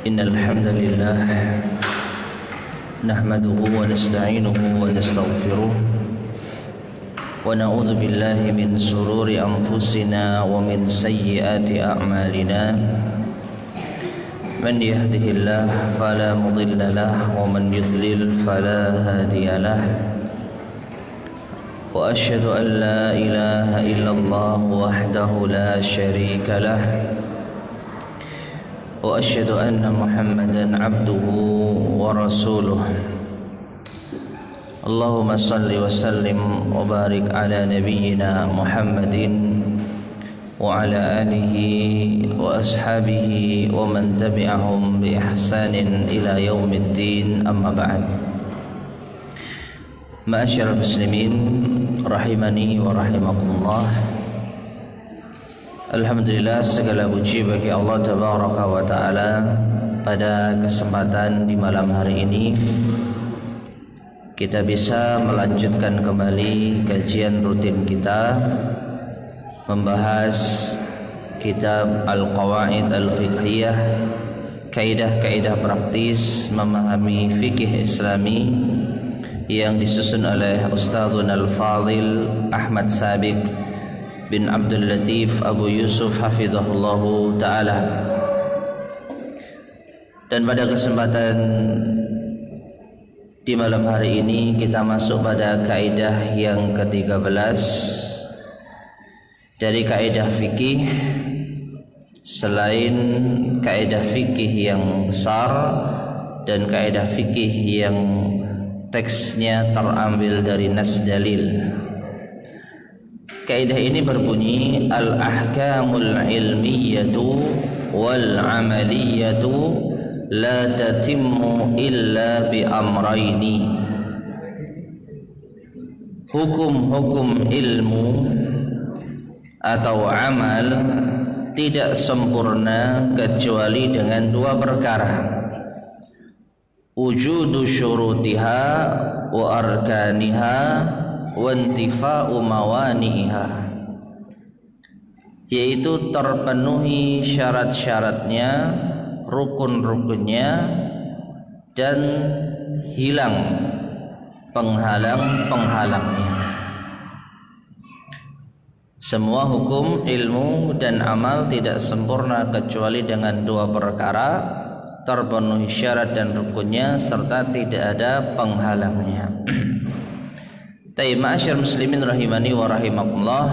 إن الحمد لله نحمده ونستعينه ونستغفره ونعوذ بالله من شرور أنفسنا ومن سيئات أعمالنا من يهده الله فلا مضل له ومن يضلل فلا هادي له وأشهد أن لا إله إلا الله وحده لا شريك له وأشهد أن محمدا عبده ورسوله اللهم صل وسلم وبارك على نبينا محمد وعلى آله وأصحابه ومن تبعهم بإحسان إلى يوم الدين أما بعد Ma'asyiral muslimin rahimani wa rahimakumullah. Alhamdulillah, segala puji bagi Allah tabaraka wa taala. Pada kesempatan di malam hari ini kita bisa melanjutkan kembali kajian rutin kita membahas kitab Al-Qawaid Al-Fiqhiyah, kaidah-kaidah praktis memahami fikih Islami yang disusun oleh Ustadzun Al-Fadhil Ahmad Sabiq bin Abdul Latif Abu Yusuf hafizahullahu ta'ala. Dan pada kesempatan di malam hari ini kita masuk pada kaidah yang ke-13 dari kaidah fikih. Selain kaidah fikih yang besar dan kaidah fikih yang teksnya terambil dari nas dalil, kaidah ini berbunyi al-ahkamul ilmiyatu wal amaliyatu la tatimmu illa bi amraini. Hukum-hukum ilmu atau amal tidak sempurna kecuali dengan dua perkara: wujudu syurutiha wa arkaniha wa intifa'u mawani'iha, yaitu terpenuhi syarat-syaratnya, rukun-rukunnya, dan hilang penghalang-penghalangnya. Semua hukum, ilmu, dan amal tidak sempurna kecuali dengan dua perkara: terpenuhi syarat dan rukunnya serta tidak ada penghalangnya. Taib, ma'asyar muslimin rahimani wa rahimakumullah.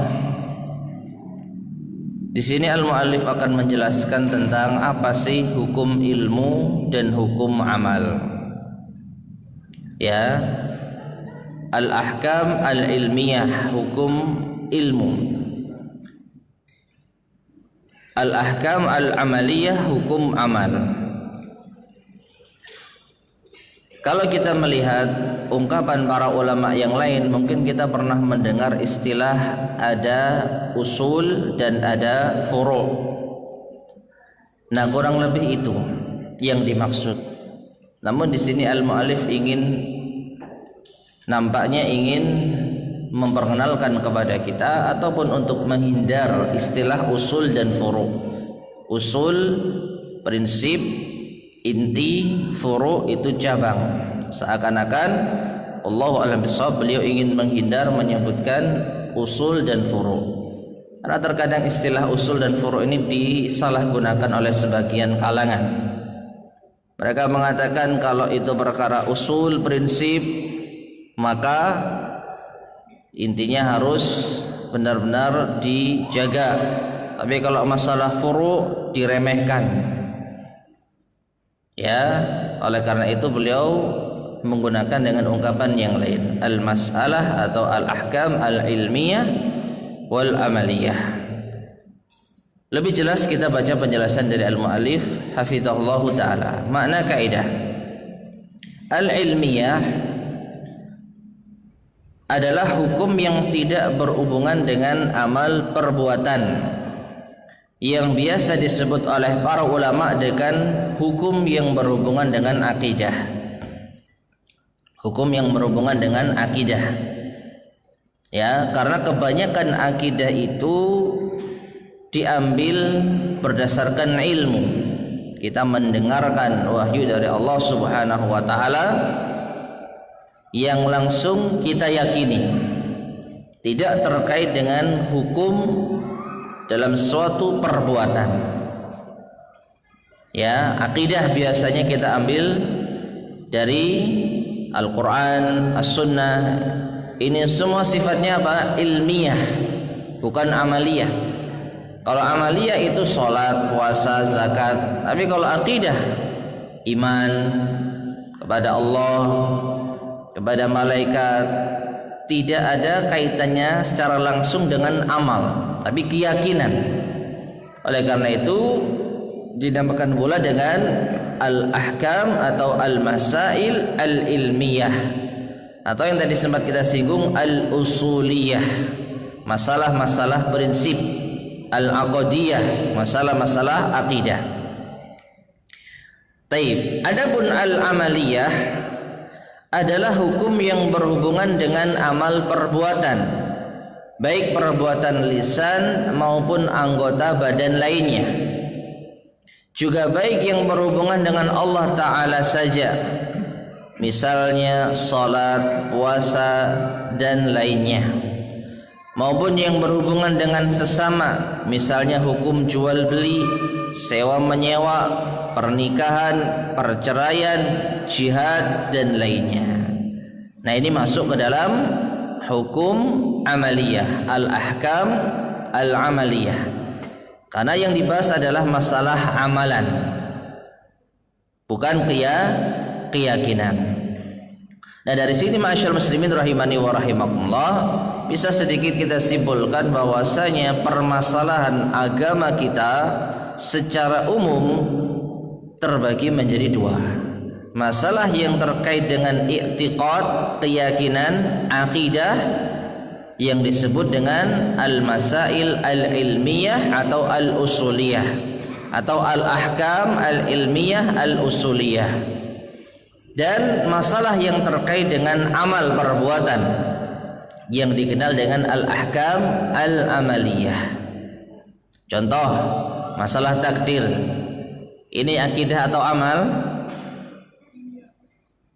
Di sini al-muallif akan menjelaskan tentang apa sih hukum ilmu dan hukum amal. Ya, al-ahkam al-ilmiyah, hukum ilmu. Al-ahkam al-amaliyah, hukum amal. Kalau kita melihat ungkapan para ulama yang lain, mungkin kita pernah mendengar istilah ada usul dan ada furu'. Nah, kurang lebih itu yang dimaksud. Namun di sini al-muallif nampaknya ingin memperkenalkan kepada kita ataupun untuk menghindar istilah usul dan furu'. Usul prinsip, inti, furu' itu cabang. Seakan-akan Allahu a'lam bishawab, beliau ingin menghindar menyebutkan usul dan furu'. Karena terkadang istilah usul dan furu' ini disalahgunakan oleh sebagian kalangan. Mereka mengatakan kalau itu perkara usul, prinsip, maka intinya harus benar-benar dijaga. Tapi kalau masalah furu' diremehkan. Ya, oleh karena itu beliau menggunakan dengan ungkapan yang lain, al-mas'alah atau al-ahkam al-ilmiyah wal amaliyah. Lebih jelas kita baca penjelasan dari al-muallif hafizahullahu ta'ala. Makna kaidah al-ilmiyah adalah hukum yang tidak berhubungan dengan amal perbuatan, yang biasa disebut oleh para ulama dengan hukum yang berhubungan dengan akidah. Hukum yang berhubungan dengan akidah. Ya, karena kebanyakan akidah itu diambil berdasarkan ilmu. kita mendengarkan wahyu dari Allah Subhanahu wa taala yang langsung kita yakini, tidak terkait dengan hukum dalam suatu perbuatan. Ya, akidah biasanya kita ambil dari Al-Quran, As-Sunnah. Ini semua sifatnya apa? Ilmiah, bukan amaliyah. Kalau amaliyah itu sholat, puasa, zakat. Tapi kalau akidah, iman kepada Allah, kepada malaikat, tidak ada kaitannya secara langsung dengan amal, tapi keyakinan. Oleh karena itu dinamakan pula dengan al-ahkam atau al-masail al-ilmiyah, atau yang tadi sempat kita singgung al-usuliyah, masalah-masalah prinsip, al-aqdiyah, masalah-masalah akidah. Taib. Adapun al-amaliyah adalah hukum yang berhubungan dengan amal perbuatan, baik perbuatan lisan maupun anggota badan lainnya, juga baik yang berhubungan dengan Allah Ta'ala saja, misalnya salat, puasa dan lainnya, maupun yang berhubungan dengan sesama, misalnya hukum jual beli, sewa menyewa, pernikahan, perceraian, jihad dan lainnya. Nah, ini masuk ke dalam hukum amaliyah, al-ahkam al-amaliyah, karena yang dibahas adalah masalah amalan, bukan keyakinan. Nah, dari sini ma'asyar muslimin rahimani wa rahimakumullah, bisa sedikit kita simpulkan bahwasanya permasalahan agama kita secara umum terbagi menjadi dua. Masalah yang terkait dengan i'tiqad, keyakinan, akidah, yang disebut dengan al-masail al-ilmiyah atau al-usuliyah, atau al-ahkam al-ilmiyah al-usuliyah. Dan masalah yang terkait dengan amal perbuatan yang dikenal dengan al-ahkam al-amaliyah. Contoh, masalah takdir. Ini akidah atau amal?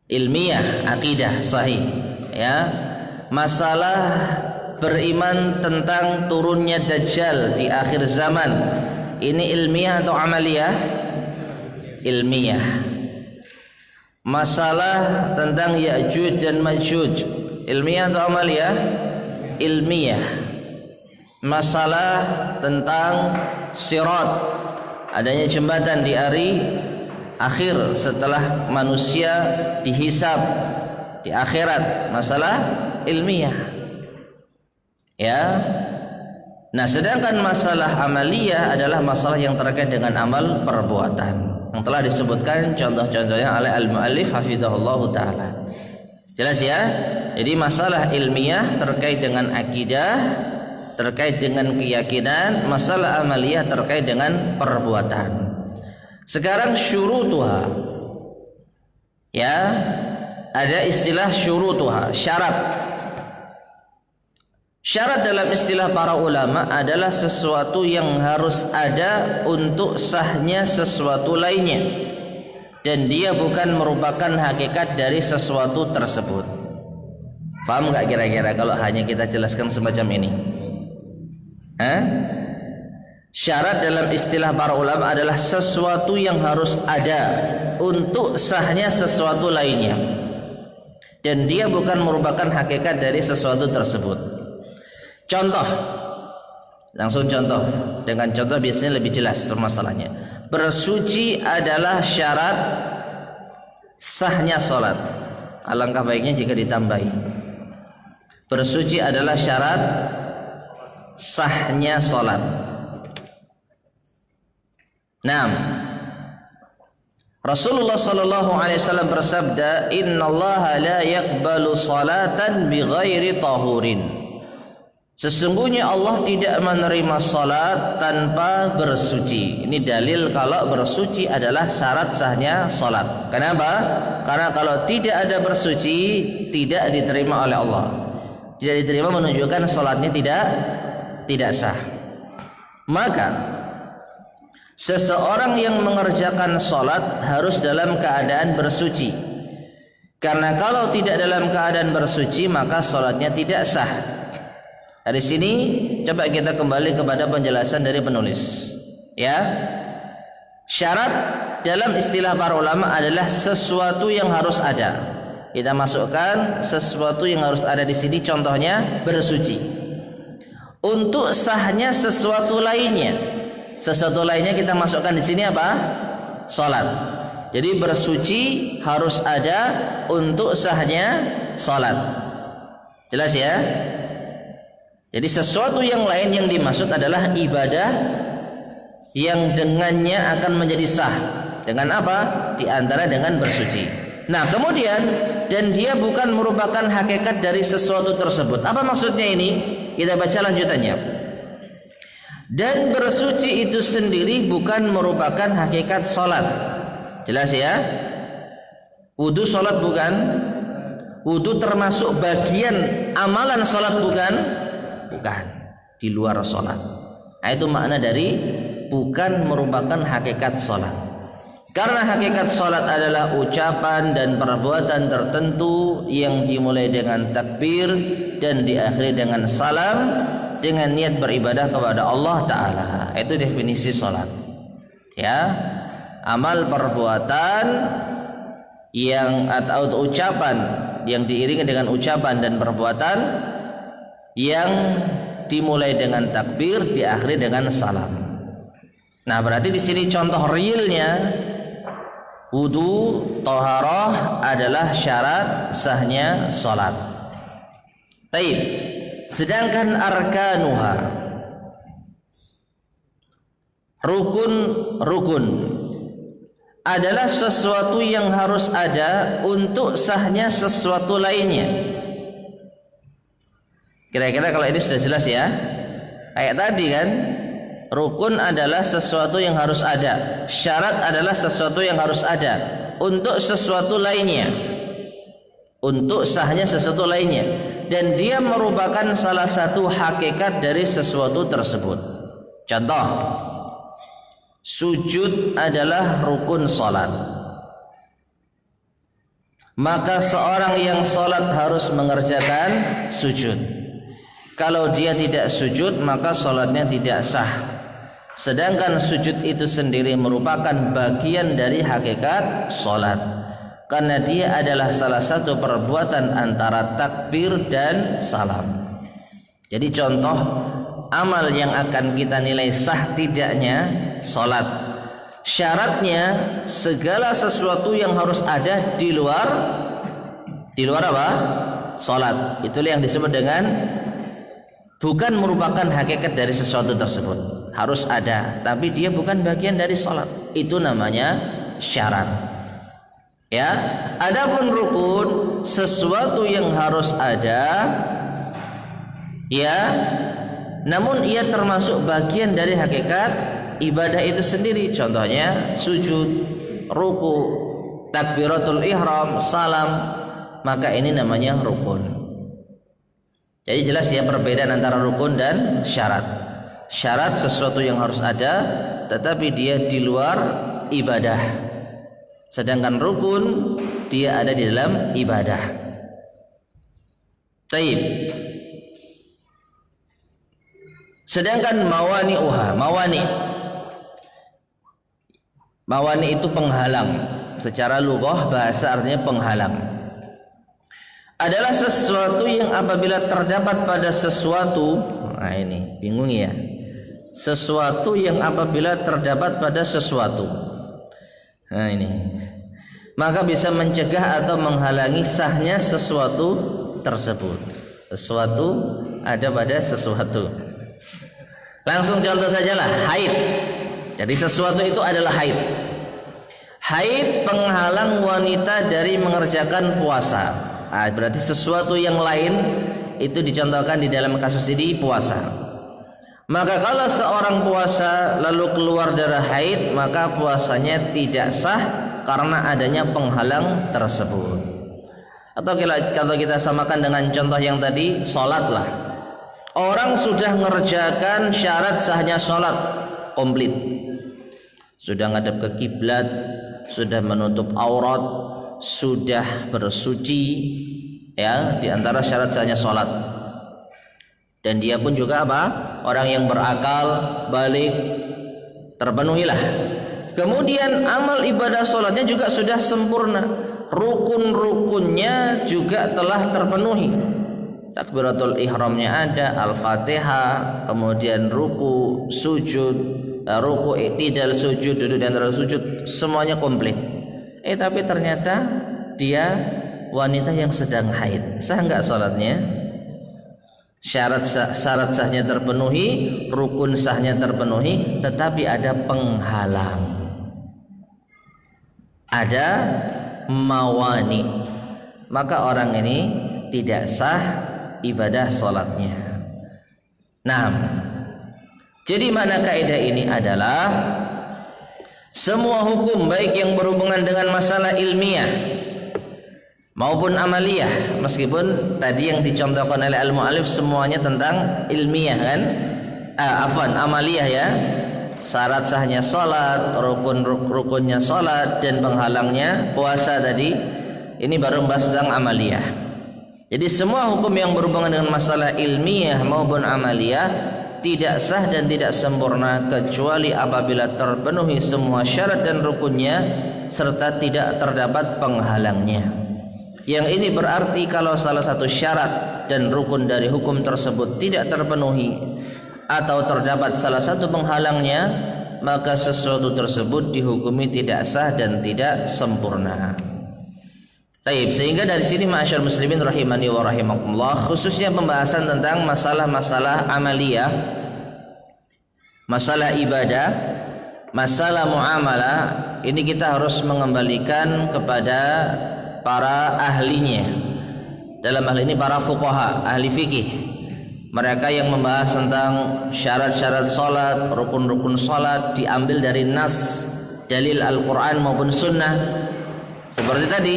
Ilmiah, akidah, sahih. Ya. Masalah beriman tentang turunnya Dajjal di akhir zaman. Ini ilmiah atau amaliyah? Ilmiah. Masalah tentang Ya'juj dan Ma'juj, ilmiah atau amaliyah? Ilmiah. Masalah tentang Sirat, adanya jembatan di hari akhir setelah manusia dihisab di akhirat, masalah ilmiah. Ya. Nah, sedangkan masalah amaliyah adalah masalah yang terkait dengan amal perbuatan, yang telah disebutkan contoh-contohnya oleh al-muallif hafizahullahu taala. Jelas ya? Jadi masalah ilmiah terkait dengan akidah, terkait dengan keyakinan, masalah amaliyah terkait dengan perbuatan. Sekarang syurutuha, ya, ada istilah syurutuha, syarat. Syarat dalam istilah para ulama adalah sesuatu yang harus ada untuk sahnya sesuatu lainnya, dan dia bukan merupakan hakikat dari sesuatu tersebut. Paham nggak kira-kira kalau hanya kita jelaskan semacam ini? Syarat dalam istilah para ulama adalah sesuatu yang harus ada untuk sahnya sesuatu lainnya, dan dia bukan merupakan hakikat dari sesuatu tersebut. Contoh, langsung contoh. Dengan contoh biasanya lebih jelas permasalahannya. Bersuci adalah syarat sahnya sholat. Alangkah baiknya jika ditambahi. Bersuci adalah syarat sahnya sholat. 6. Rasulullah sallallahu alaihi wasallam bersabda, "Innallaha la yaqbalu salatan bighairi tahurin." Sesungguhnya Allah tidak menerima salat tanpa bersuci. Ini dalil kalau bersuci adalah syarat sahnya salat. Kenapa? Karena kalau tidak ada bersuci, tidak diterima oleh Allah. Tidak diterima menunjukkan salatnya tidak sah. Maka Seseorang yang mengerjakan sholat harus dalam keadaan bersuci. Karena kalau tidak dalam keadaan bersuci maka sholatnya tidak sah. Dari sini coba kita kembali kepada penjelasan dari penulis. Ya, syarat dalam istilah para ulama adalah sesuatu yang harus ada. Kita masukkan sesuatu yang harus ada di sini. Contohnya bersuci. Untuk sahnya sesuatu lainnya. Sesuatu lainnya kita masukkan di sini apa? Salat. Jadi bersuci harus ada untuk sahnya salat. Jelas ya? Jadi sesuatu yang lain yang dimaksud adalah ibadah yang dengannya akan menjadi sah. Dengan apa? Di antara dengan bersuci. Nah, kemudian dan dia bukan merupakan hakikat dari sesuatu tersebut. Apa maksudnya ini? Kita baca lanjutannya. Dan bersuci itu sendiri bukan merupakan hakikat sholat. Jelas ya? Wudu sholat bukan? Wudu termasuk bagian amalan sholat bukan? Bukan. Di luar sholat. Nah, itu makna dari bukan merupakan hakikat sholat. Karena hakikat sholat adalah ucapan dan perbuatan tertentu yang dimulai dengan takbir dan diakhiri dengan salam, dengan niat beribadah kepada Allah Ta'ala. Itu definisi sholat. Ya, amal perbuatan yang atau ucapan yang diiringi dengan ucapan dan perbuatan yang dimulai dengan takbir, diakhiri dengan salam. Nah, berarti di sini contoh realnya wudu, toharoh adalah syarat sahnya sholat. Taib. Sedangkan arkanuha, rukun adalah sesuatu yang harus ada untuk sahnya sesuatu lainnya. Kira-kira kalau ini sudah jelas ya. Kayak tadi kan, rukun adalah sesuatu yang harus ada, syarat adalah sesuatu yang harus ada untuk sesuatu lainnya, untuk sahnya sesuatu lainnya. Dan dia merupakan salah satu hakikat dari sesuatu tersebut. Contoh, sujud adalah rukun salat. Maka seorang yang salat harus mengerjakan sujud. Kalau dia tidak sujud maka salatnya tidak sah. Sedangkan sujud itu sendiri merupakan bagian dari hakikat salat. Karena dia adalah salah satu perbuatan antara takbir dan salam. Jadi contoh amal yang akan kita nilai sah tidaknya salat. Syaratnya segala sesuatu yang harus ada di luar apa? Salat. Itulah yang disebut dengan bukan merupakan hakikat dari sesuatu tersebut. Harus ada, tapi dia bukan bagian dari salat. Itu namanya syarat. Ya, adapun rukun sesuatu yang harus ada, ya, namun ia termasuk bagian dari hakikat ibadah itu sendiri. Contohnya sujud, ruku, takbiratul ihram, salam, maka ini namanya rukun. Jadi jelas ya perbedaan antara rukun dan syarat. Syarat sesuatu yang harus ada, tetapi dia di luar ibadah. Sedangkan rukun dia ada di dalam ibadah. Taib. Sedangkan mawani'uha, mawani itu penghalang. Secara lughah bahasa artinya penghalang. Adalah sesuatu yang apabila terdapat pada sesuatu, nah ini bingung ya. Sesuatu yang apabila terdapat pada sesuatu. Nah ini, maka bisa mencegah atau menghalangi sahnya sesuatu tersebut. Sesuatu ada pada sesuatu. Langsung contoh sajalah haid. Jadi sesuatu itu adalah haid. Haid penghalang wanita dari mengerjakan puasa. Nah, berarti sesuatu yang lain itu dicontohkan di dalam kasus ini puasa. Maka kalau seorang puasa lalu keluar darah haid, maka puasanya tidak sah karena adanya penghalang tersebut. Atau kalau kita samakan dengan contoh yang tadi, sholatlah. Orang sudah mengerjakan syarat sahnya sholat komplit, sudah ngadap ke kiblat, sudah menutup aurat, sudah bersuci, ya, di antara syarat sahnya salat. Dan dia pun juga apa? Orang yang berakal, balik, terpenuhilah. Kemudian amal ibadah salatnya juga sudah sempurna, rukun-rukunnya juga telah terpenuhi. Takbiratul ihramnya ada, al-fatihah, kemudian ruku, sujud, ruku, i'tidal, sujud, duduk di antara sujud, semuanya komplit. Tapi ternyata dia wanita yang sedang haid. Sah enggak salatnya? Syarat sahnya terpenuhi, rukun sahnya terpenuhi, tetapi ada penghalang. Ada mawani. Maka orang ini tidak sah ibadah salatnya. Nah, jadi makna kaidah ini adalah semua hukum baik yang berhubungan dengan masalah ilmiah maupun amaliyah, meskipun tadi yang dicontohkan oleh al-mu'allif semuanya tentang ilmiah kan, amaliyah ya, syarat sahnya salat, rukunnya salat, dan penghalangnya puasa tadi, ini baru membahas tentang amaliyah. Jadi semua hukum yang berhubungan dengan masalah ilmiah maupun amaliyah tidak sah dan tidak sempurna kecuali apabila terpenuhi semua syarat dan rukunnya serta tidak terdapat penghalangnya. Yang ini berarti kalau salah satu syarat dan rukun dari hukum tersebut tidak terpenuhi atau terdapat salah satu penghalangnya, maka sesuatu tersebut dihukumi tidak sah dan tidak sempurna. Baik, sehingga dari sini ma'asyar muslimin rahimani wa rahimakumullah, khususnya pembahasan tentang masalah-masalah amaliyah, masalah ibadah, masalah muamalah, ini kita harus mengembalikan kepada para ahlinya. Dalam hal ini para fuqaha, ahli fikih. Mereka yang membahas tentang syarat-syarat salat, rukun-rukun salat diambil dari nas, dalil Al-Qur'an maupun sunnah. Seperti tadi,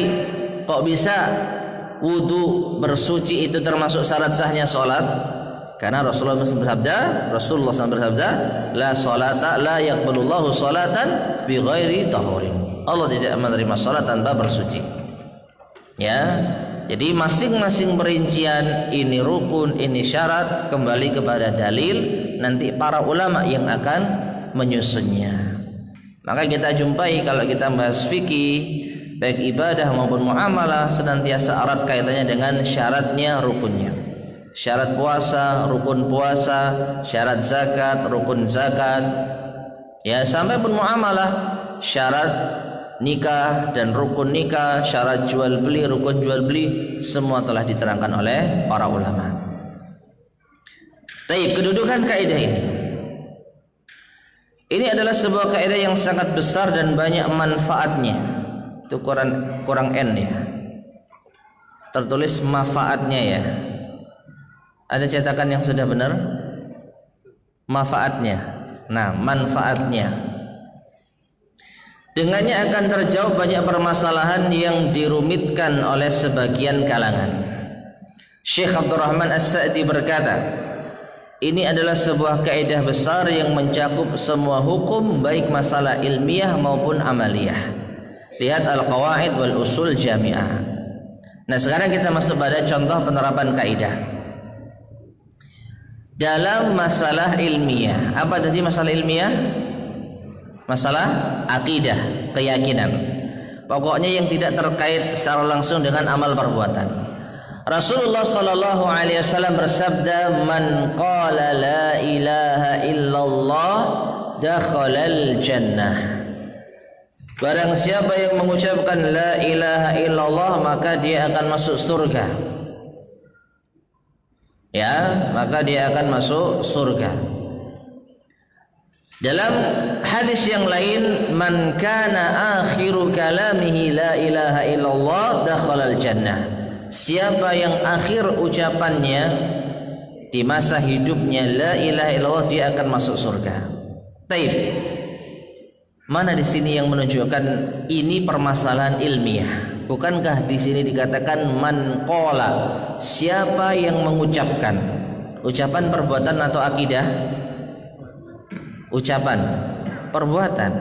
kok bisa wudu bersuci itu termasuk syarat sahnya salat? Karena Rasulullah SAW bersabda, la salata la yaqbalullahu salatan bi ghairi tahurin. Allah tidak menerima salat tanpa bersuci. Ya, jadi masing-masing perincian ini rukun, ini syarat kembali kepada dalil, nanti para ulama yang akan menyusunnya. Maka kita jumpai kalau kita bahas fikih, baik ibadah maupun muamalah, senantiasa erat kaitannya dengan syaratnya, rukunnya. Syarat puasa, rukun puasa, syarat zakat, rukun zakat. Ya, sampai pun muamalah, syarat nikah dan rukun nikah, syarat jual beli, rukun jual beli, semua telah diterangkan oleh para ulama. Baik, kedudukan kaidah ini. Ini adalah sebuah kaidah yang sangat besar dan banyak manfaatnya. Itu kurang N ya, tertulis manfaatnya ya. Ada cetakan yang sudah benar? Manfaatnya. Nah, manfaatnya, dengannya akan terjawab banyak permasalahan yang dirumitkan oleh sebagian kalangan. Syekh Abdurrahman As-Sa'di berkata, ini adalah sebuah kaidah besar yang mencakup semua hukum baik masalah ilmiah maupun amaliyah. Lihat Al-Qawaid wal Usul Jami'ah. Nah, sekarang kita masuk pada contoh penerapan kaidah dalam masalah ilmiah. Apa tadi masalah ilmiah? Masalah akidah, keyakinan. Pokoknya yang tidak terkait secara langsung dengan amal perbuatan. Rasulullah sallallahu alaihi wasallam bersabda, "Man qala la ilaha illallah dakhalal jannah." Barang siapa yang mengucapkan la ilaha illallah, maka dia akan masuk surga. Ya, maka dia akan masuk surga. Dalam hadis yang lain, man kana akhiru kalamihi la ilaha illallah dakhalal jannah. Siapa yang akhir ucapannya di masa hidupnya la ilaha illallah, dia akan masuk surga. Taib. Mana di sini yang menunjukkan ini permasalahan ilmiah? Bukankah di sini dikatakan man qala, siapa yang mengucapkan? Ucapan, perbuatan atau akidah? Ucapan, perbuatan.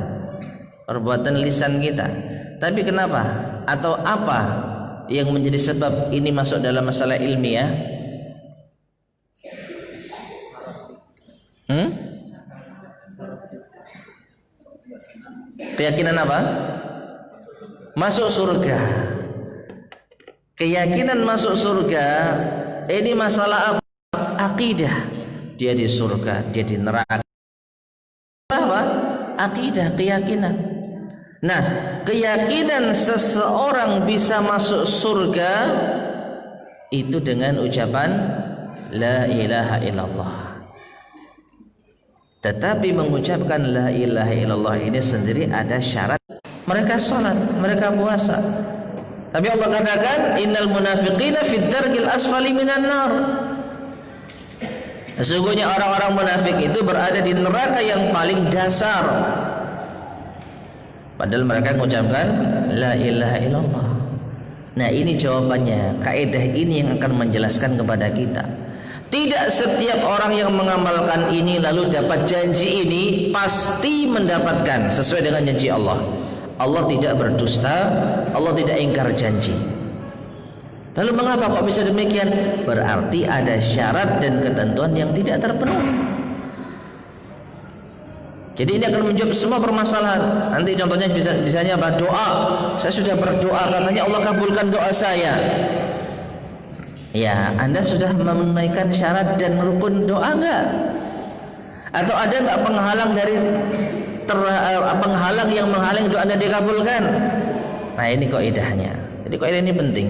perbuatan lisan kita. Tapi kenapa atau apa yang menjadi sebab ini masuk dalam masalah ilmiah? Keyakinan apa? Masuk surga. Keyakinan masuk surga ini masalah apa? Akidah. Dia di surga, dia di neraka. Apa? Akidah, keyakinan. Nah, keyakinan seseorang bisa masuk surga itu dengan ucapan la ilaha illallah. Tetapi mengucapkan la ilaha illallah ini sendiri ada syarat. Mereka salat, mereka puasa. Tapi Allah katakan innal munafiqina fid darkil asfali minan nar. Sesungguhnya orang-orang munafik itu berada di neraka yang paling dasar. Padahal mereka mengucapkan la ilaha illallah. Nah, ini jawabannya. Kaidah ini yang akan menjelaskan kepada kita. Tidak setiap orang yang mengamalkan ini lalu dapat janji ini pasti mendapatkan sesuai dengan janji Allah. Allah tidak berdusta, Allah tidak ingkar janji. Lalu mengapa kok bisa demikian? Berarti ada syarat dan ketentuan yang tidak terpenuhi. Jadi ini akan menjawab semua permasalahan. Nanti contohnya misalnya apa? Doa. Saya sudah berdoa, katanya Allah kabulkan doa saya. Ya, Anda sudah menunaikan syarat dan rukun doa enggak? Atau ada enggak penghalang dari penghalang yang menghalang doa Anda dikabulkan? Nah, ini kaidahnya. Jadi kaidah ini penting.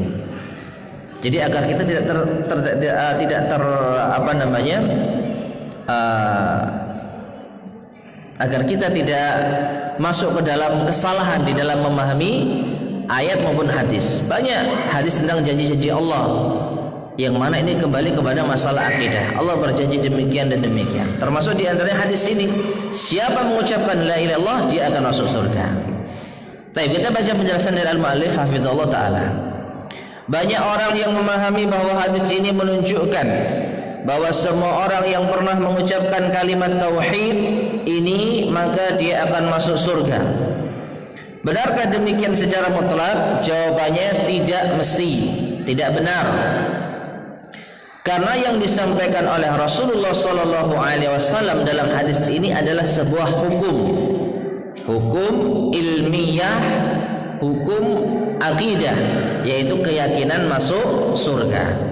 Jadi agar kita agar kita tidak masuk ke dalam kesalahan di dalam memahami ayat maupun hadis. Banyak hadis tentang janji-janji Allah yang mana ini kembali kepada masalah akidah. Allah berjanji demikian dan demikian. Termasuk di antaranya hadis ini, siapa mengucapkan la ilaha illallah dia akan masuk surga. Baik, kita baca penjelasan dari al-mu'allif hafizallahu taala. Banyak orang yang memahami bahwa hadis ini menunjukkan bahwa semua orang yang pernah mengucapkan kalimat tauhid ini maka dia akan masuk surga. Benarkah demikian secara mutlak? Jawabannya tidak mesti, tidak benar. Karena yang disampaikan oleh Rasulullah SAW dalam hadis ini adalah sebuah hukum ilmiah, hukum akidah, yaitu keyakinan masuk surga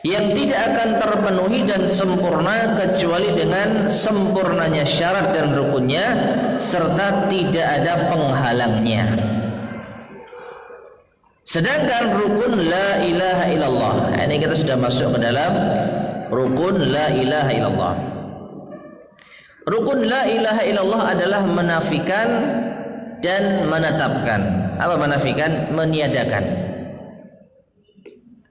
yang tidak akan terpenuhi dan sempurna kecuali dengan sempurnanya syarat dan rukunnya serta tidak ada penghalangnya. Sedangkan rukun la ilaha illallah, ini kita sudah masuk ke dalam rukun la ilaha illallah. Rukun la ilaha illallah adalah menafikan dan menetapkan. Apa menafikan? Meniadakan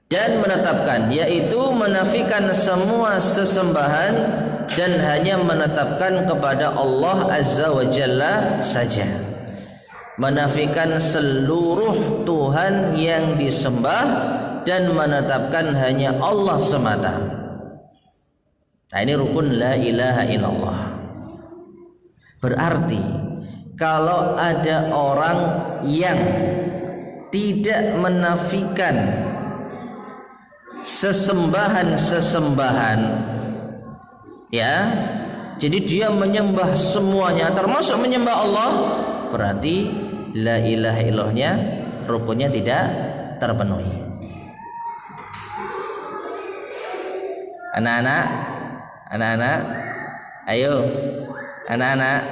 dan menetapkan, yaitu menafikan semua sesembahan dan hanya menetapkan kepada Allah Azza wa Jalla saja. Menafikan seluruh Tuhan yang disembah dan menetapkan hanya Allah semata. Nah, ini rukun la ilaha illallah. Berarti kalau ada orang yang tidak menafikan sesembahan-sesembahan, ya, jadi dia menyembah semuanya termasuk menyembah Allah, berarti la ilaha illallahnya rukunnya tidak terpenuhi. Anak-anak, ayo, anak-anak,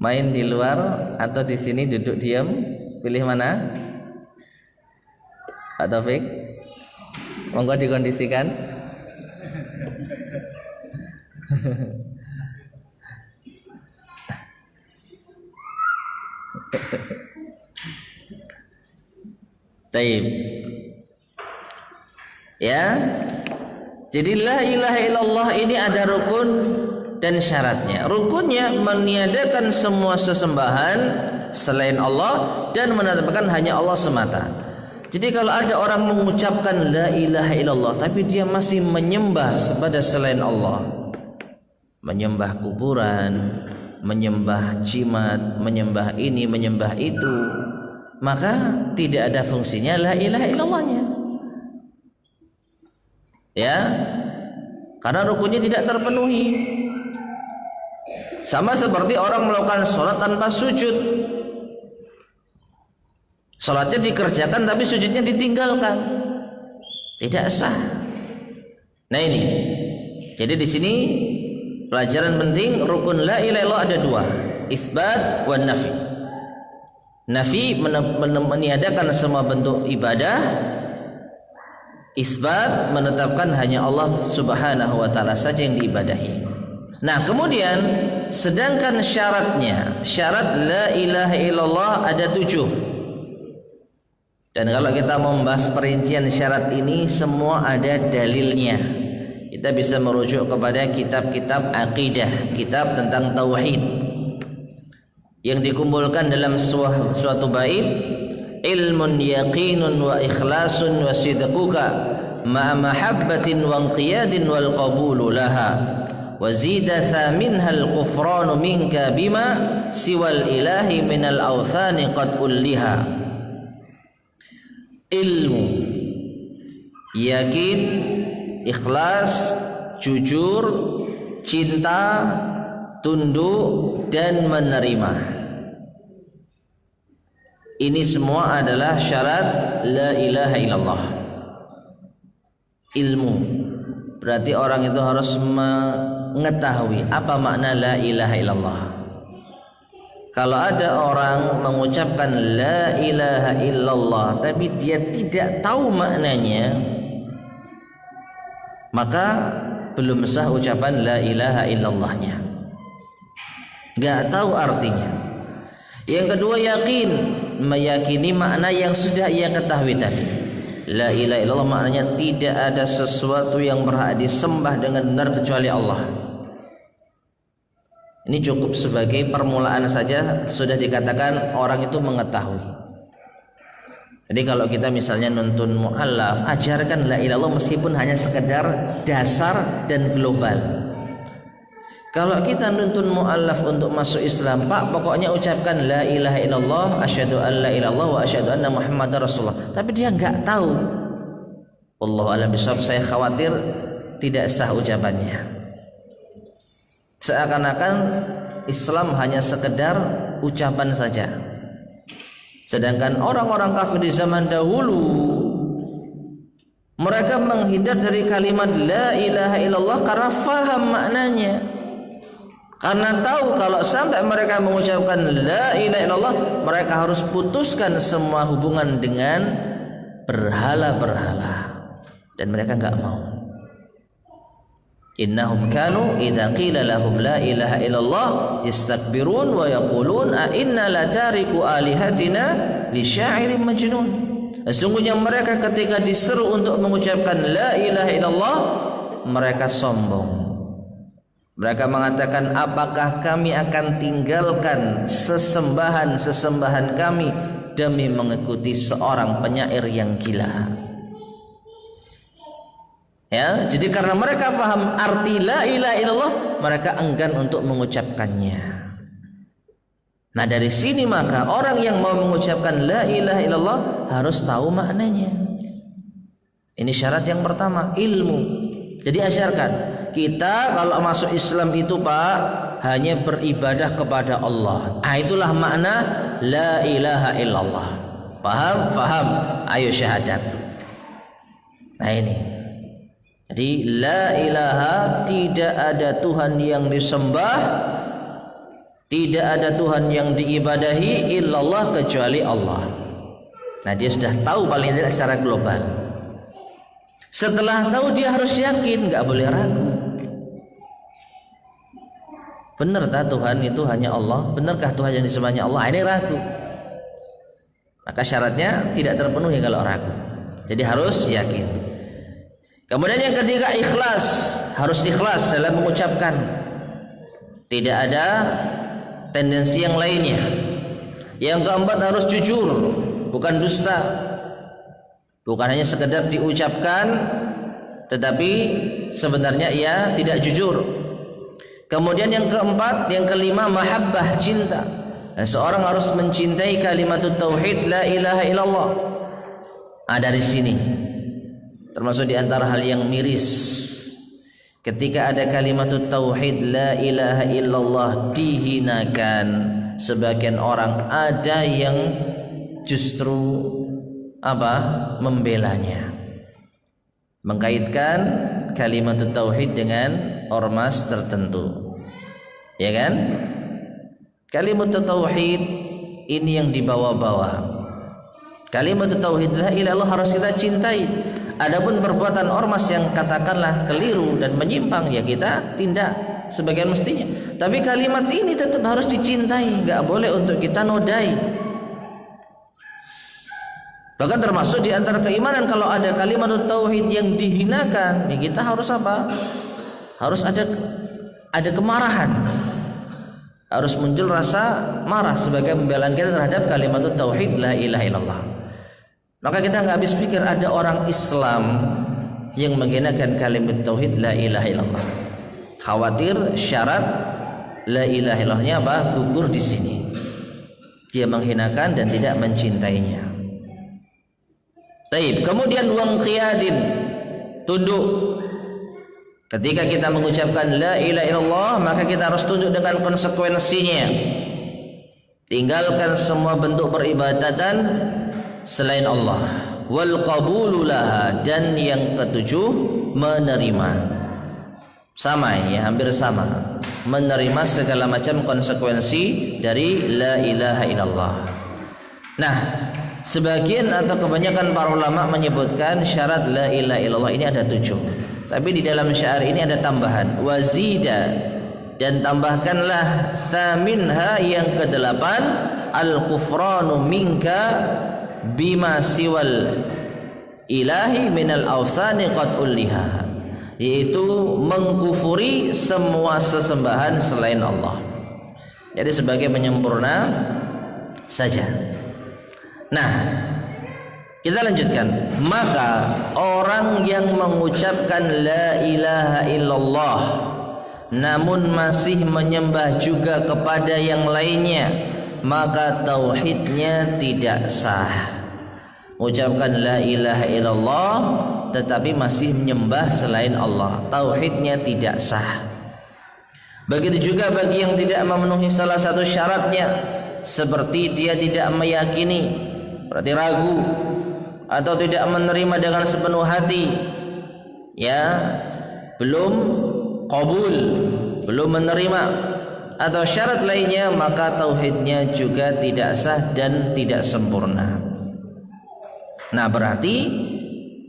main di luar atau di sini duduk diam, pilih mana? Pak Taufik, monggo dikondisikan. Taib. Ya. Jadi la ilaha illallah ini ada rukun dan syaratnya. Rukunnya meniadakan semua sesembahan selain Allah dan menetapkan hanya Allah semata. Jadi kalau ada orang mengucapkan la ilaha illallah tapi dia masih menyembah kepada selain Allah, menyembah kuburan, menyembah jimat, menyembah ini, menyembah itu, maka tidak ada fungsinya la ilaha illallahnya. Ya, karena rukunnya tidak terpenuhi. Sama seperti orang melakukan sholat tanpa sujud. Sholatnya dikerjakan tapi sujudnya ditinggalkan, tidak sah. Nah ini, jadi di sini pelajaran penting, rukun la ilaha illallah ada dua, isbat wa nafi. Nafi meniadakan semua bentuk ibadah, isbat menetapkan hanya Allah subhanahu wa ta'ala saja yang diibadahi. Nah kemudian sedangkan syaratnya, syarat la ilaha illallah ada 7. Dan kalau kita mau membahas perincian syarat ini, semua ada dalilnya. Kita bisa merujuk kepada kitab-kitab akidah, kitab tentang tauhid yang dikumpulkan dalam suatu bait, ilmun yaqinun wa ikhlasun wa sidquka ma'a mahabbatin wa inqiyadin wal qabulu laha wa zida minhal kufranu minka bima siwal ilahi minal awthani qad ulliha. Ilmu, yakin, ikhlas, jujur, cinta, tunduk dan menerima. Ini semua adalah syarat la ilaha illallah. Ilmu, berarti orang itu harus mengetahui apa makna la ilaha illallah. Kalau ada orang mengucapkan la ilaha illallah tapi dia tidak tahu maknanya, maka belum sah ucapan la ilaha illallahnya, gak tahu artinya. Yang kedua yakin, meyakini makna yang sudah ia ketahui tadi. La ilaha illallah maknanya tidak ada sesuatu yang berhak disembah dengan benar kecuali Allah. Ini cukup sebagai permulaan saja sudah dikatakan orang itu mengetahui. Jadi kalau kita misalnya nuntun mu'allaf, ajarkan la ilaha illallah meskipun hanya sekedar dasar dan global. Kalau kita nuntun mu'allaf untuk masuk Islam, Pak, pokoknya ucapkan la ilaha illallah, asyhadu an la ilaha illallah wa asyhadu anna muhammadar rasulullah. Tapi dia enggak tahu. Wallahu a'lam bishawab, saya khawatir tidak sah ucapannya. Seakan-akan Islam hanya sekedar ucapan saja. Sedangkan orang-orang kafir di zaman dahulu, mereka menghindar dari kalimat la ilaha illallah karena faham maknanya. Karena tahu kalau sampai mereka mengucapkan la ilaha illallah, mereka harus putuskan semua hubungan dengan berhala-berhala. Dan mereka enggak mau. Innahum kanu idza qila lahum la ilaha illallah yastakbirun wa yaqulun a inna la tariku alihatina li sya'irin majnun. Sesungguhnya mereka ketika diseru untuk mengucapkan la ilaha illallah, mereka sombong. Mereka mengatakan, apakah kami akan tinggalkan sesembahan-sesembahan kami demi mengikuti seorang penyair yang gila. Ya, jadi karena mereka faham arti la ilaha illallah, mereka enggan untuk mengucapkannya. Nah dari sini maka orang yang mau mengucapkan la ilaha illallah harus tahu maknanya. Ini syarat yang pertama, ilmu. Jadi ajarkan, kita kalau masuk Islam itu Pak, hanya beribadah kepada Allah. Itulah makna la ilaha illallah. Paham? Faham? Ayo syahadat. Nah ini. Jadi la ilaha, tidak ada Tuhan yang disembah, tidak ada Tuhan yang diibadahi illallah kecuali Allah. Nah dia sudah tahu paling tidak secara global. Setelah tahu dia harus yakin, nggak boleh ragu. Benar tak Tuhan itu hanya Allah? Benarkah Tuhan yang disembahnya Allah? Ini ragu. Maka syaratnya tidak terpenuhi kalau ragu. Jadi harus yakin. Kemudian yang ketiga ikhlas, harus ikhlas dalam mengucapkan. Tidak ada tendensi yang lainnya. Yang keempat harus jujur, bukan dusta. Bukan hanya sekedar diucapkan tetapi sebenarnya ia tidak jujur. Kemudian yang keempat, yang kelima, mahabbah, cinta. Seorang harus mencintai kalimatut tauhid la ilaha illallah. Dari sini termasuk di antara hal yang miris, ketika ada kalimatut tauhid la ilaha illallah dihinakan, sebagian orang ada yang justru membelanya, mengkaitkan kalimatut tauhid dengan ormas tertentu, ya kan? Kalimatut tauhid ini yang dibawa-bawa. Kalimatut tauhid la ilaha illallah harus kita cintai. Adapun perbuatan ormas yang katakanlah keliru dan menyimpang, ya kita tindak sebagian mestinya. Tapi kalimat ini tetap harus dicintai, nggak boleh untuk kita nodai. Bahkan termasuk di antara keimanan, kalau ada kalimat tauhid yang dihinakan, ya kita harus harus ada kemarahan, harus muncul rasa marah sebagai pembelaan kita terhadap kalimat tauhid la ilaha illallah. Maka kita nggak habis pikir ada orang Islam yang menghinakan kalimat tauhid la ilaha illallah, khawatir syarat la ilaha illallahnya gugur di sini, dia menghinakan dan tidak mencintainya. Taib. Kemudian wangqiyadin, tunduk. Ketika kita mengucapkan la ilaha illallah, maka kita harus tunduk dengan konsekuensinya. Tinggalkan semua bentuk peribadatan selain Allah. Wal qabulu laha, dan yang ketujuh, menerima. Sama ya, hampir sama. Menerima segala macam konsekuensi dari la ilaha illallah. Nah, sebagian atau kebanyakan para ulama menyebutkan syarat la ilaha illallah ini ada 7. Tapi di dalam syair ini ada tambahan wazida, dan tambahkanlah thaminha, yang ke-8, al-kufranu minka bima siwal ilahi minal awthani qad ulliha, yaitu mengkufuri semua sesembahan selain Allah. Jadi sebagai penyempurna saja. Nah, kita lanjutkan. Maka orang yang mengucapkan la ilaha illallah namun masih menyembah juga kepada yang lainnya, maka tauhidnya tidak sah. Ucapkan la ilaha illallah tetapi masih menyembah selain Allah, tauhidnya tidak sah. Begitu juga bagi yang tidak memenuhi salah satu syaratnya, seperti dia tidak meyakini, berarti ragu, atau tidak menerima dengan sepenuh hati, ya, belum qabul, belum menerima, atau syarat lainnya, maka tauhidnya juga tidak sah dan tidak sempurna. Nah, berarti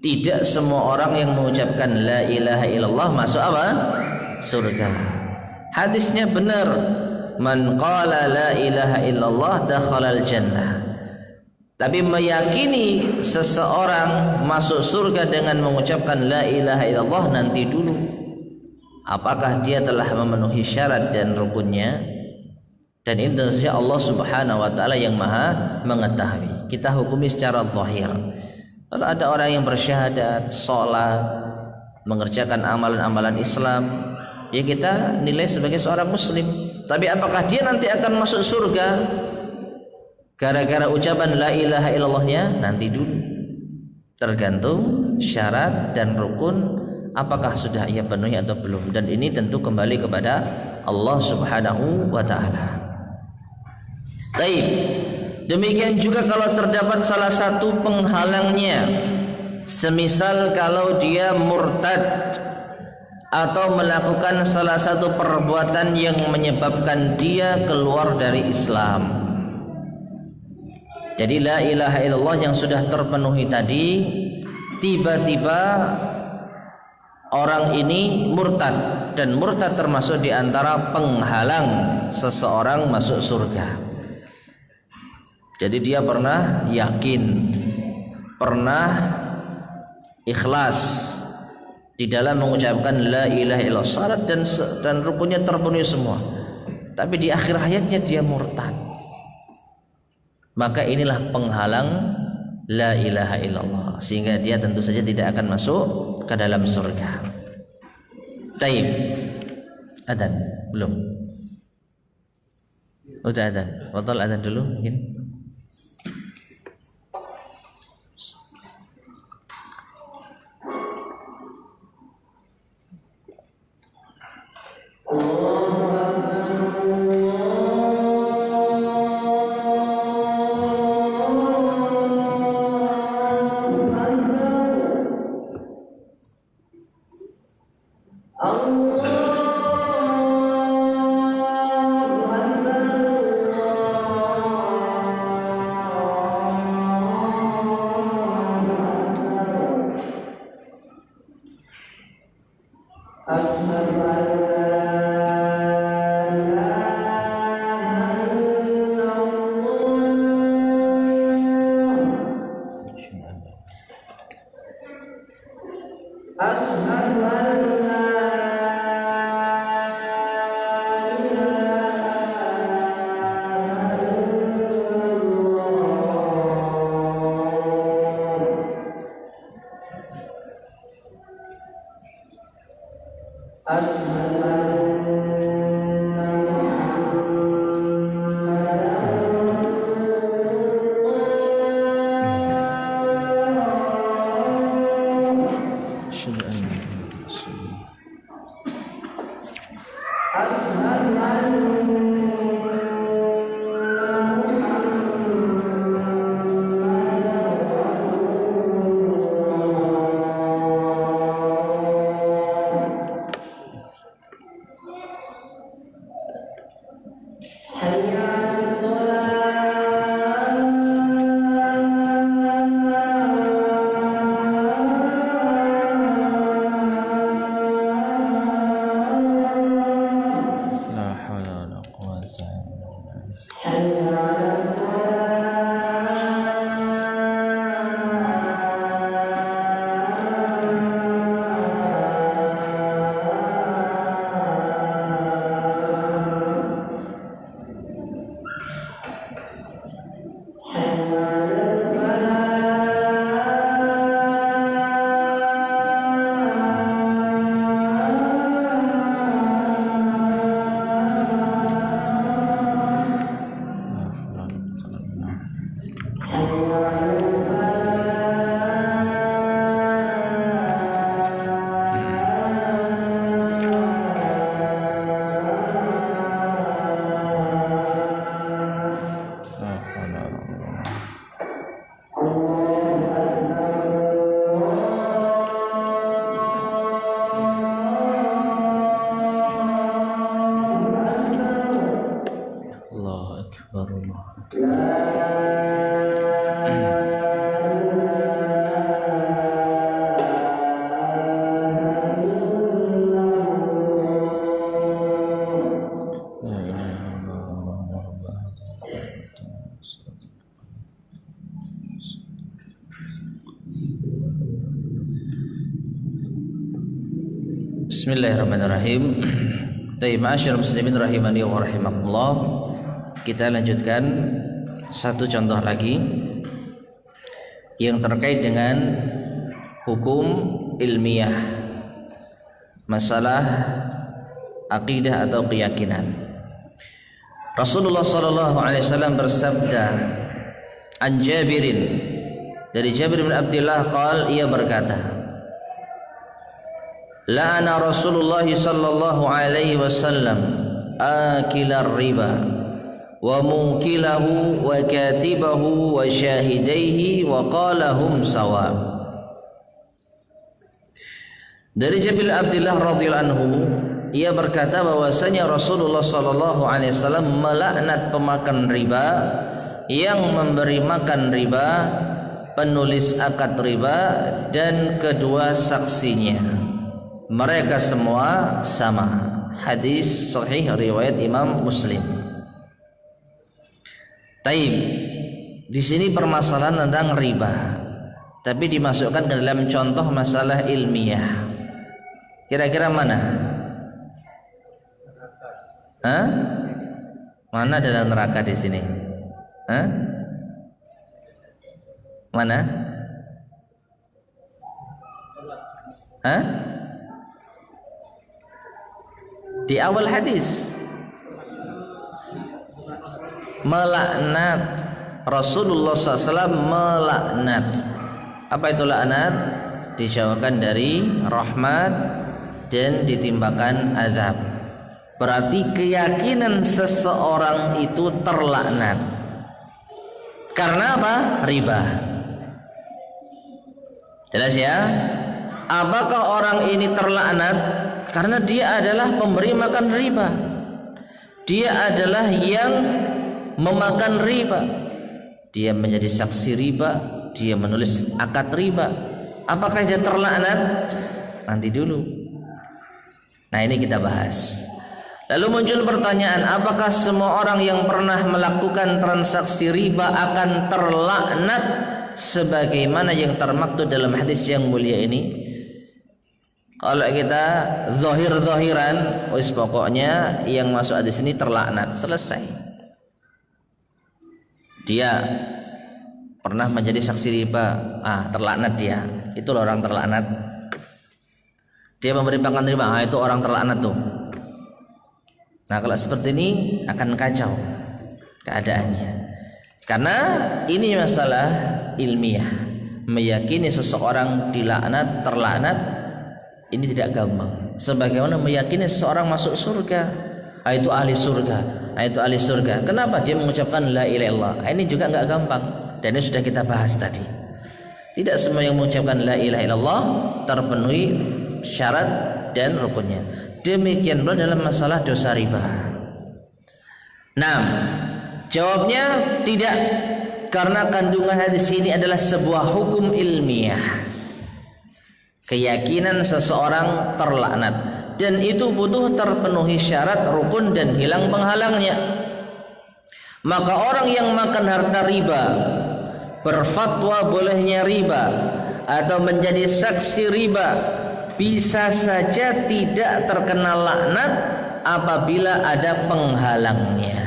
tidak semua orang yang mengucapkan la ilaha illallah masuk surga. Hadisnya benar, man qala la ilaha illallah dakhalal jannah. Tapi meyakini seseorang masuk surga dengan mengucapkan la ilaha illallah, nanti dulu apakah dia telah memenuhi syarat dan rukunnya, dan ini tentu saja Allah Subhanahu wa taala yang Maha mengetahui. Kita hukumi secara zahir. Kalau ada orang yang bersyahadat, sholat, mengerjakan amalan-amalan Islam, ya kita nilai sebagai seorang muslim. Tapi apakah dia nanti akan masuk surga gara-gara ucapan la ilaha illallahnya? Nanti dulu, tergantung syarat dan rukun apakah sudah ia penuhi atau belum, dan ini tentu kembali kepada Allah Subhanahu wa taala. Baik, demikian juga kalau terdapat salah satu penghalangnya, semisal kalau dia murtad atau melakukan salah satu perbuatan yang menyebabkan dia keluar dari Islam. Jadi la ilaha illallah yang sudah terpenuhi tadi, tiba-tiba orang ini murtad, dan murtad termasuk di antara penghalang seseorang masuk surga. Jadi dia pernah yakin, pernah ikhlas di dalam mengucapkan la ilaha illallah, syarat dan rukunnya terpenuhi semua, tapi di akhir hayatnya dia murtad. Maka inilah penghalang la ilaha illallah, sehingga dia tentu saja tidak akan masuk ke dalam surga. Taib. Adzan belum? Udah adzan. Botol adzan dulu mungkin. Bismillahirrahmanirrahim. Ma'asyiral muslimin rahimani wa rahimakumullah. Kita lanjutkan satu contoh lagi yang terkait dengan hukum ilmiah, masalah akidah atau keyakinan. Rasulullah sallallahu alaihi wasallam bersabda an Jabirin, dari Jabir bin Abdullah qala, ia berkata, la'ana Rasulullah sallallahu alaihi wasallam akilar riba wa mukilahu wa katibahu wa syahidaihi wa qala hum sawa. Dari Jabir bin Abdullah radhiyallahu anhu, ia berkata bahwasanya Rasulullah sallallahu alaihi wasallam melaknat pemakan riba, yang memberi makan riba, penulis akad riba, dan kedua saksinya. Mereka semua sama. Hadis sahih riwayat Imam Muslim. Taib. Di sini permasalahan tentang riba, tapi dimasukkan ke dalam contoh masalah ilmiah. Kira-kira mana? Hah? Mana dalam neraka di sini? Hah? Mana? Hah? di awal hadis. Melaknat Rasulullah SAW, melaknat. Apa itu laknat? Dijauhkan dari rahmat dan ditimbakan azab. Berarti keyakinan seseorang itu terlaknat. Karena apa? Riba. Jelas ya? Apakah orang ini terlaknat? Karena dia adalah pemberi makan riba. Dia adalah yang memakan riba. Dia menjadi saksi riba, dia menulis akad riba. Apakah dia terlaknat? Nanti dulu. Nah, ini kita bahas. Lalu muncul pertanyaan, apakah semua orang yang pernah melakukan transaksi riba akan terlaknat sebagaimana yang termaktub dalam hadis yang mulia ini? Kalau kita zahir-zahiran, pokoknya yang masuk hadis ini terlaknat, selesai. Dia pernah menjadi saksi riba, terlaknat dia. Itu orang terlaknat. Dia memberi makan riba, itu orang terlaknat tuh. Nah, kalau seperti ini akan kacau keadaannya. Karena ini masalah ilmiah. Meyakini seseorang dilaknat, terlaknat, ini tidak gampang. Sebagaimana meyakini seseorang masuk surga, itu ahli surga, itu ahli surga. Kenapa dia mengucapkan la ilaha illallah? Ini juga enggak gampang. Dan ini sudah kita bahas tadi. Tidak semua yang mengucapkan la ilaha illallah terpenuhi syarat dan rukunnya. Demikian pula dalam masalah dosa riba. Nah, jawabnya tidak, karena kandungan hadis ini adalah sebuah hukum ilmiah. Keyakinan seseorang terlaknat, dan itu butuh terpenuhi syarat, rukun, dan hilang penghalangnya. Maka orang yang makan harta riba, berfatwa bolehnya riba, atau menjadi saksi riba, bisa saja tidak terkena laknat apabila ada penghalangnya.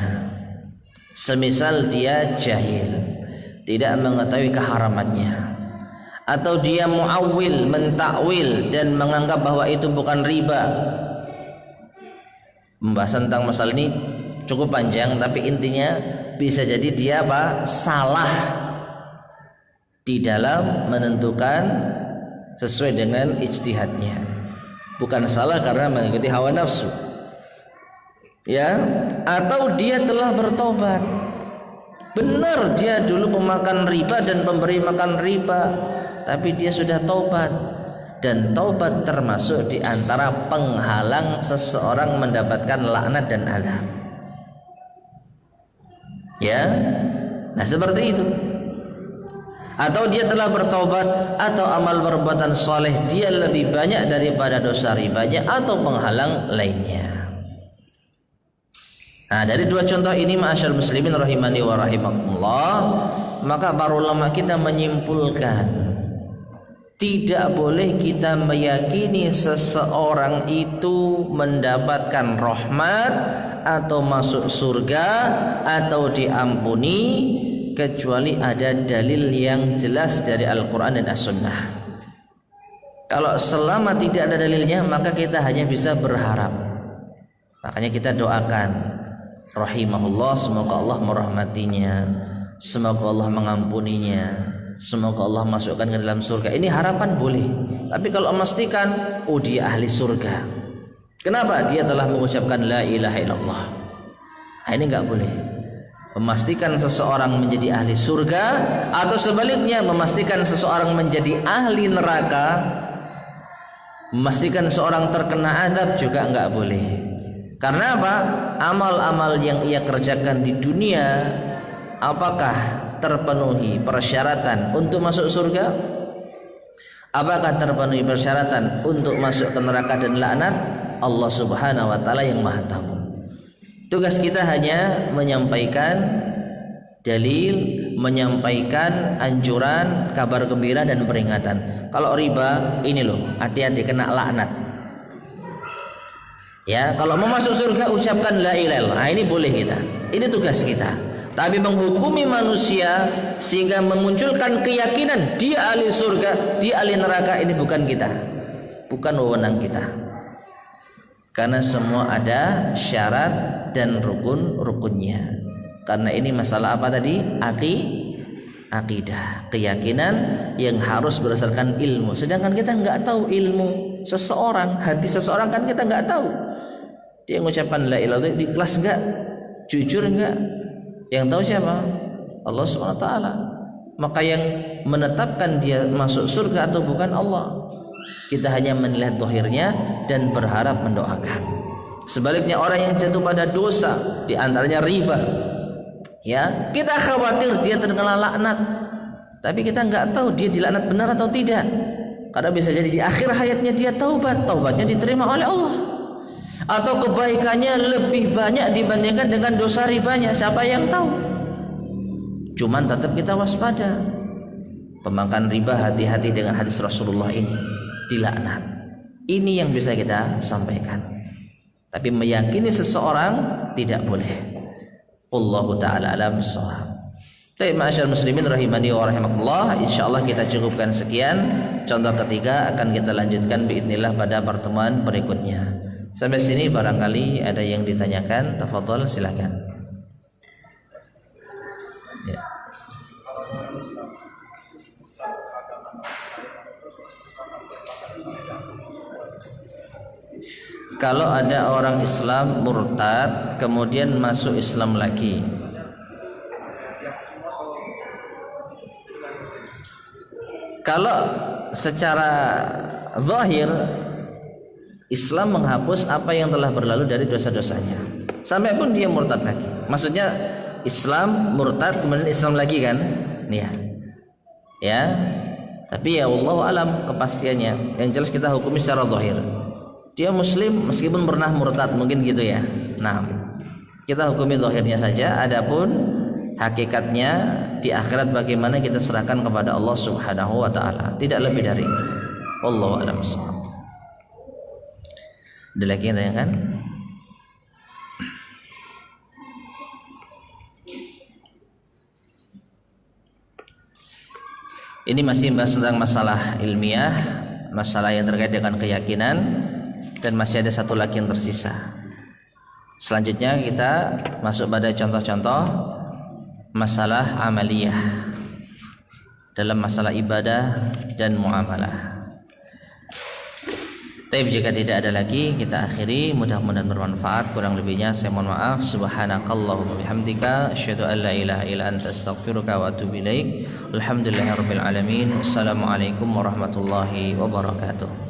Semisal dia jahil, tidak mengetahui keharamannya, atau dia muawwil, mentakwil dan menganggap bahwa itu bukan riba. Pembahasan tentang masalah ini cukup panjang, tapi intinya bisa jadi dia salah di dalam menentukan sesuai dengan ijtihadnya, bukan salah karena mengikuti hawa nafsu, ya. Atau dia telah bertobat, benar dia dulu pemakan riba dan pemberi makan riba, tapi dia sudah taubat, dan taubat termasuk di antara penghalang seseorang mendapatkan laknat dan azab, ya. Nah, seperti itu. Atau dia telah bertaubat, atau amal perbuatan soleh dia lebih banyak daripada dosa ribanya, atau penghalang lainnya. Nah, dari dua contoh ini, ma'asyarul muslimin rahimani wa rahimakumullah, maka para ulama kita menyimpulkan tidak boleh kita meyakini seseorang itu mendapatkan rahmat atau masuk surga atau diampuni kecuali ada dalil yang jelas dari Al-Quran dan As-Sunnah. Kalau selama tidak ada dalilnya, maka kita hanya bisa berharap. Makanya kita doakan, rahimahullah, semoga Allah merahmatinya, semoga Allah mengampuninya, semoga Allah masukkan ke dalam surga. Ini harapan boleh. Tapi kalau memastikan, dia ahli surga. Kenapa? Dia telah mengucapkan la ilaha illallah. Nah, ini enggak boleh. Memastikan seseorang menjadi ahli surga, atau sebaliknya memastikan seseorang menjadi ahli neraka, memastikan seorang terkena azab juga enggak boleh. Karena apa? Amal-amal yang ia kerjakan di dunia, apakah terpenuhi persyaratan untuk masuk surga? Apakah terpenuhi persyaratan untuk masuk ke neraka dan laknat? Allah Subhanahu wa taala yang Maha tahu. Tugas kita hanya menyampaikan dalil, menyampaikan anjuran, kabar gembira dan peringatan. Kalau riba, ini loh, hati-hati kena laknat. Ya, kalau mau masuk surga ucapkan la ilaha illallah. Nah, ini boleh kita. Ini tugas kita. Tapi menghukumi manusia sehingga memunculkan keyakinan dia ahli surga, dia ahli neraka, ini bukan kita. Bukan wewenang kita. Karena semua ada syarat dan rukun-rukunnya. Karena ini masalah apa tadi? Akidah, keyakinan yang harus berdasarkan ilmu. Sedangkan kita nggak tahu ilmu seseorang, hati seseorang kan kita nggak tahu. Dia mengucapkan la ilaha illallah, ikhlas nggak, jujur nggak? Yang tahu siapa? Allah Subhanahu wa taala. Maka yang menetapkan dia masuk surga atau bukan Allah. Kita hanya melihat zahirnya dan berharap mendoakan. Sebaliknya orang yang jatuh pada dosa, di antaranya riba, ya kita khawatir dia terkena laknat, tapi kita nggak tahu dia dilaknat benar atau tidak. Karena bisa jadi di akhir hayatnya dia taubatnya diterima oleh Allah, atau kebaikannya lebih banyak dibandingkan dengan dosa ribanya. Siapa yang tahu? Cuman tetap kita waspada. Pemakan riba hati-hati dengan hadis Rasulullah ini, dilaknat. Ini yang bisa kita sampaikan. Tapi meyakini seseorang tidak boleh. Wallahu ta'ala alam bissawab. Baik, ma'asyar muslimin rahimani wa rahimakumullah, insyaallah kita cukupkan sekian. Contoh ketiga akan kita lanjutkan biidznillah pada pertemuan berikutnya. Sampai sini barangkali ada yang ditanyakan, tafadhol silakan. Ya. Kalau ada orang Islam murtad kemudian masuk Islam lagi, kalau secara zahir Islam menghapus apa yang telah berlalu dari dosa-dosanya, sampai pun dia murtad lagi. Maksudnya Islam murtad kemudian Islam lagi kan? Ya. Tapi ya Allah alam kepastiannya. Yang jelas kita hukumi secara zahir. Dia muslim meskipun pernah murtad, mungkin gitu ya. Nah, kita hukumi zahirnya saja. Adapun hakikatnya di akhirat bagaimana kita serahkan kepada Allah Subhanahu wa taala. Tidak lebih dari itu. Wallahu a'lam bishawab. Ada lagi yang tanyakan? Ini masih bahas tentang masalah ilmiah, masalah yang terkait dengan keyakinan, dan masih ada satu lagi yang tersisa. Selanjutnya kita masuk pada contoh-contoh masalah amaliyah dalam masalah ibadah dan muamalah. Tapi jika tidak ada lagi, kita akhiri. Mudah-mudahan bermanfaat. Kurang lebihnya saya mohon maaf. Subhanakallahumma bihamdika asyhadu an la ilaha illa anta astaghfiruka wa atubu ilaik. Alhamdulillahirabbil alamin. Wassalamualaikum warahmatullahi wabarakatuh.